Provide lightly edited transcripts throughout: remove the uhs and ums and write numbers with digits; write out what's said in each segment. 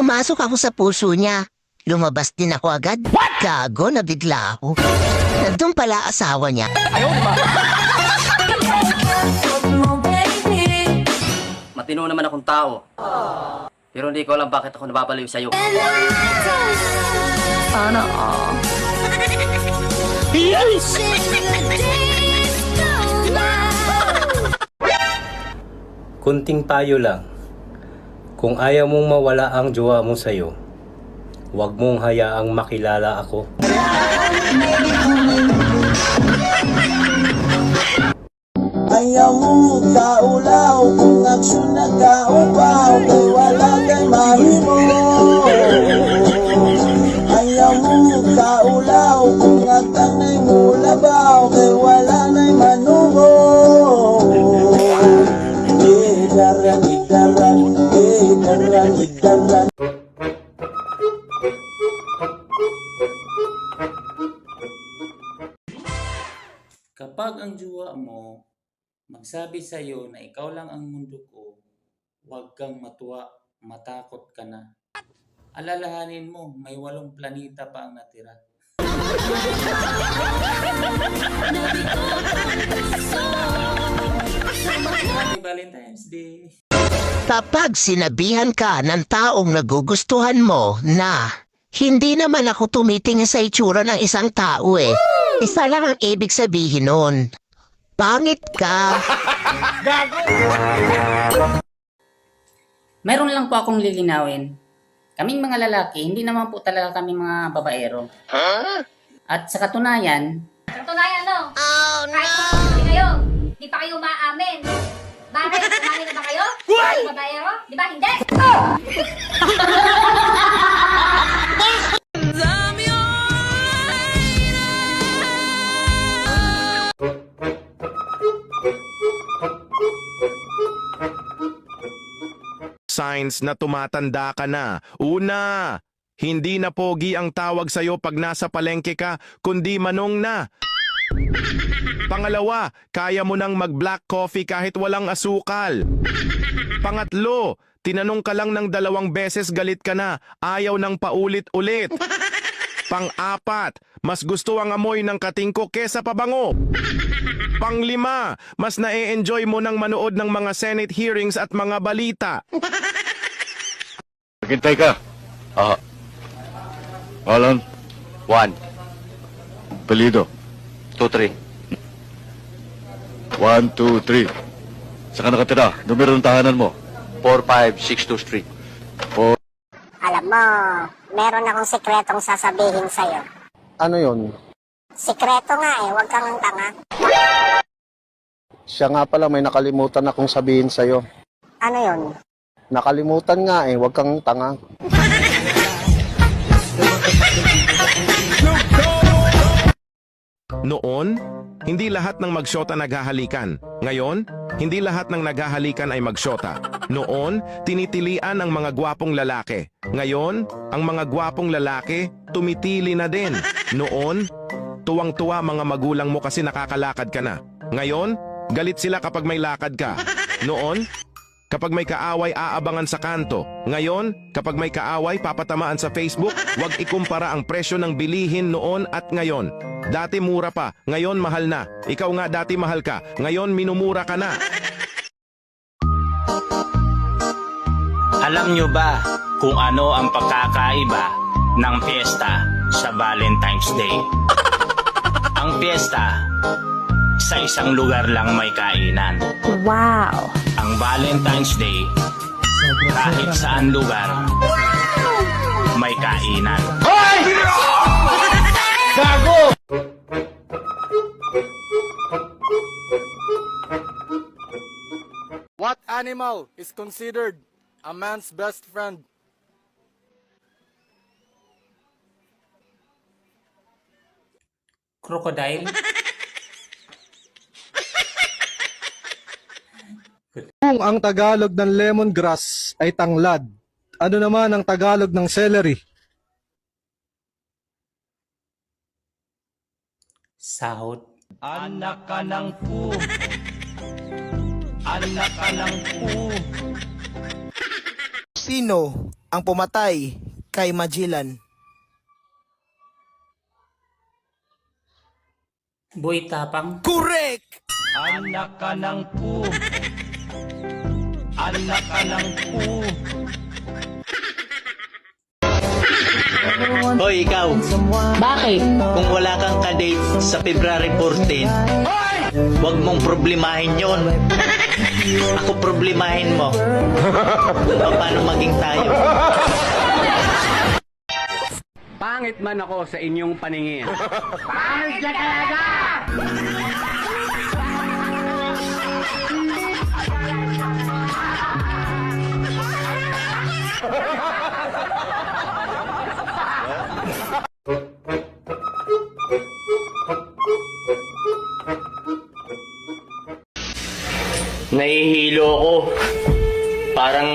pumasok ako sa puso niya. Lumabas din ako agad. Gago, nabigla ako. Nandun pala asawa niya. Matino naman akong tao. Pero hindi ko alam bakit ako nababaliw sa'yo. Sana all. Kunting payo lang. Kung ayaw mong mawala ang jowa mo sa'yo, huwag mong hayaang makilala ako. Ayaw mo kaulaw, kung aksyon na kaupaw, kay wala kay mahimo. Ayaw mo kaulaw, kung agtang na'y mulabaw, kay wala na'y manuho. Idaran, idaran, idaran, idaran. Kapag ang jowa mo magsabi sa iyo na ikaw lang ang mundo ko, huwag kang matuwa, matakot ka na. Alalahanin mo, may 8 planeta pa ang natira. Happy Valentine's Day! Kapag sinabihan ka ng taong nagugustuhan mo na hindi naman ako tumitingin sa itsura ng isang tao isa lang ang ibig sabihin nun. Pangit ka. Meron lang po akong lilinawin. Kaming mga lalaki, hindi naman po talaga kami mga babaero. At sa katunayan... Katunayan no? Oh no! Kahit kung hindi kayo, di pa kayo maamin. Bakit? Umamin na ba kayo? Kayo babaero? Di ba hindi? Signs na tumatanda ka na. Una, hindi na pogi ang tawag sa'yo pag nasa palengke ka, kundi manong na. Pangalawa, kaya mo nang mag-black coffee kahit walang asukal. Pangatlo, tinanong ka lang ng 2 beses galit ka na, ayaw nang paulit-ulit. Pang-apat, mas gusto ang amoy ng katingko kesa pabango. Pang-5, mas na-e-enjoy mo nang manood ng mga Senate hearings at mga balita. Maghintay ka. Alan? 1, Pelido? 2, 3. 1, 2, 3. Saan ka nakatira? Numero ng tahanan mo? 4562 Street. Alam mo, meron akong sikretong sasabihin sa'yo. Ano yon? Sikreto nga huwag kang tanga. Siya nga pala, may nakalimutan akong sabihin sa'yo. Ano yon? Nakalimutan nga huwag kang tanga. Noon, hindi lahat ng magsyota naghahalikan. Ngayon, hindi lahat ng naghahalikan ay magsyota. Noon, tinitilian ang mga gwapong lalaki. Ngayon, ang mga gwapong lalaki, tumitili na din. Noon, tuwang-tuwa mga magulang mo kasi nakakalakad ka na. Ngayon, galit sila kapag may lakad ka. Noon, kapag may kaaway aabangan sa kanto. Ngayon, kapag may kaaway papatamaan sa Facebook, huwag ikumpara ang presyo ng bilihin noon at ngayon. Dati mura pa, ngayon mahal na. Ikaw nga dati mahal ka, ngayon minumura ka na. Alam nyo ba kung ano ang pagkakaiba ng piyesta sa Valentine's Day? Ang piyesta, sa isang lugar lang may kainan. Wow! Ang Valentine's Day, kahit saan lugar, may kainan. Hoy! Gago! What animal is considered a man's best friend? Crocodile? Kung ang Tagalog ng lemongrass ay tanglad, ano naman ang Tagalog ng celery? Sahot. Anak ka ng pu. Anak ka ng pu. Sino ang pumatay kay Magellan? Boy Tapang. Correct! Anak ka ng pu. Anak ka ng pu. Hoy, ikaw. Bakit? Kung wala kang kadate sa February 14, huwag mong problemahin yon. Ako problemahin mo. Kung paano maging tayo. Pangit man ako sa inyong paningin. Nahihilo ako. Parang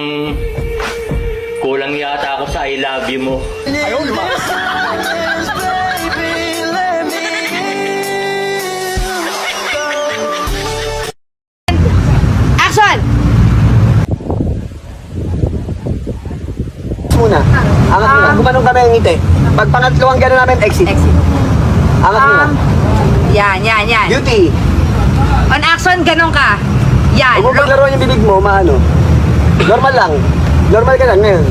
kulang yata ako sa I love you mo. Action! Muna. Angat muna. Gumanong kami ang ngiti. Pag pangatluang gano'n namin, exit. Angat muna. Yan. Beauty. On action, ganun ka. Yan. Huwag mo paglaruan yung bibig mo, maano. Normal lang. Normal ka lang ngayon.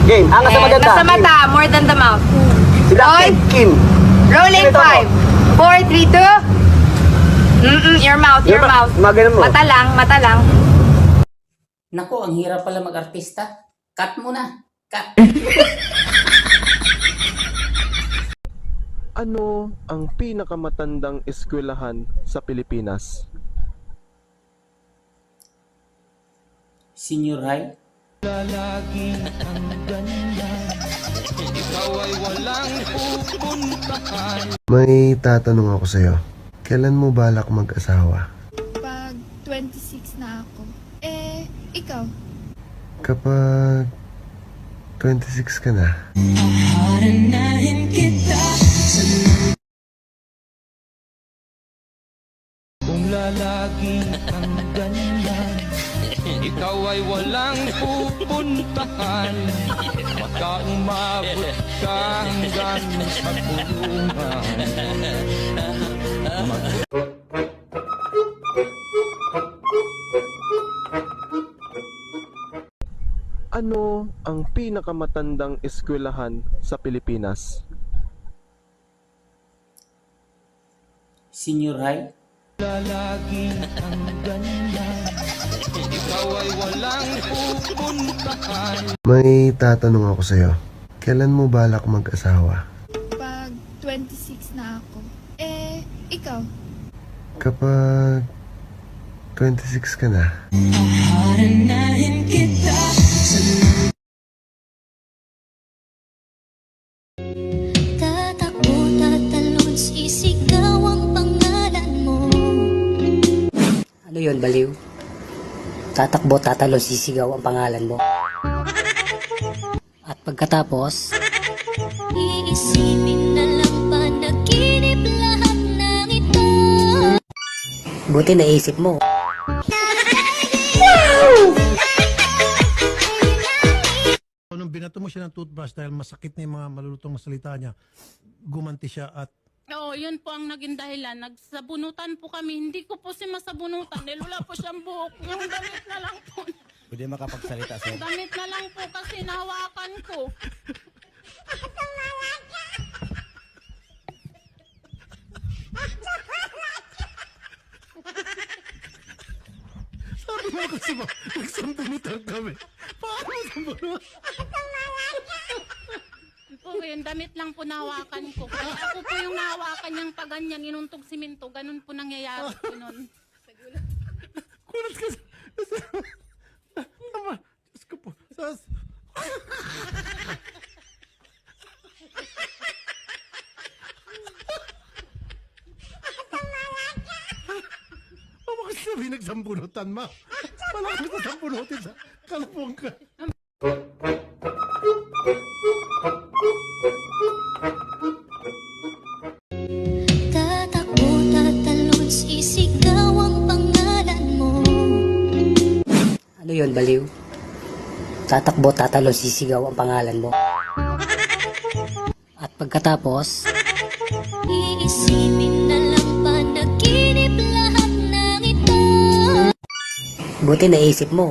Game. Angat sa maganda. Nasa mata, more than the mouth. Seductive, Kim. Rolling Ito 5, 4, 3, 2. Your mouth. Maganon mo. Mata lang. Nako, ang hirap pala mag-artista. Cut mo na. Cut. Ano ang pinakamatandang eskwelahan sa Pilipinas? Senior high. May tatanong ako sa'yo. Kailan mo balak mag-asawa? Pag 26 na ako. Ikaw? Kapag 26 ka na. Kung lalagi kang ganyan, ikaw ay walang pupuntahan. Magkaumabot ka hanggang sa kulungan. Ano ang pinakamatandang eskwelahan sa Pilipinas? Senior high. Lalagi kang ganyan, ikaw ay walang pupuntahan. May tatanong ako sa'yo. Kailan mo balak mag-asawa? Pag 26 na ako. Ikaw? Kapag 26 ka na. Tatakbo, tatalon, sisigaw ang pangalan mo. Ano yun, baliw? Tatakbo, tatalo, sisigaw ang pangalan mo. At pagkatapos, Iisipin na lang panaginip lahat ng ito. buti naisip mo. Nung binato mo siya ng toothbrush dahil masakit na yung mga malulutong na salita niya, gumanti siya at Oo, yun po ang naging dahilan. Nagsabunutan po kami. Hindi ko po si masabunutan dahil wala po siyang buhok. Yung damit na lang po. Pwede makapagsalita, sir. Damit na lang po kasi nahawakan ko. sabi mo kasi ba, nagsambunutan kami. Paano sambunutan? Po, yung damit lang po nahawakan ko. Kaya ako po yung nahawakan niyang paganyan, inuntog siminto. Ganun po nangyayari po nun. Kulat ka sa... Ama, Diyos ko po. Mama kasi sabi nagsambunutan, ma. Wala kami sa sambunutin sa kalapong ka. Tatakbo, tatalon, sisigaw ang pangalan mo. Ano yun, baliw? tatakbo, tatalo, sisigaw ang pangalan mo. At pagkatapos, Iisipin na lang panaginip lahat ng ito. buti naisip mo.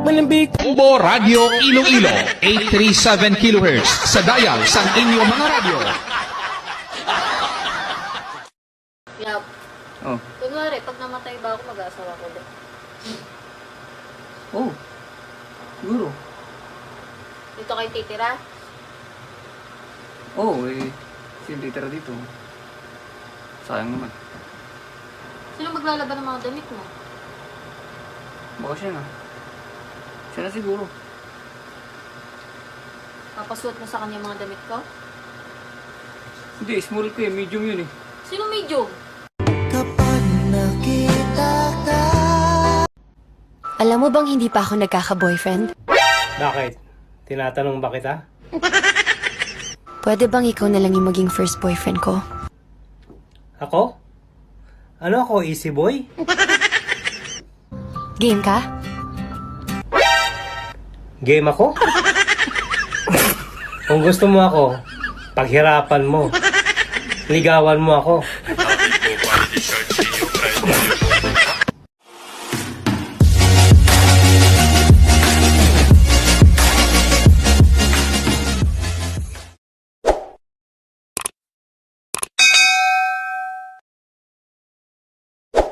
Malambik Ubo Radio Iloilo 837 kHz sa dial sa inyong mga radyo. Yap. Oh. Kunwari, pag namatay ba ako, mag-aasawa ko ulit. Oh. Siguro. Dito kayo titira? Oo, sino titira dito? Sayang naman. Sino maglalaban ng mga damit mo? Baka siya na. Siya na siguro. Papasuot mo sa kanya mga damit ko? Hindi, small ko eh. Medium yun eh. Sino medium? Alam mo bang hindi pa ako nagkaka-boyfriend? Bakit? Tinatanong ba kita? Pwede bang ikaw na lang yung maging first boyfriend ko? Ako? Ano ako, easy boy? Game ka? Game ako? Kung gusto mo ako, paghirapan mo. Ligawan mo ako.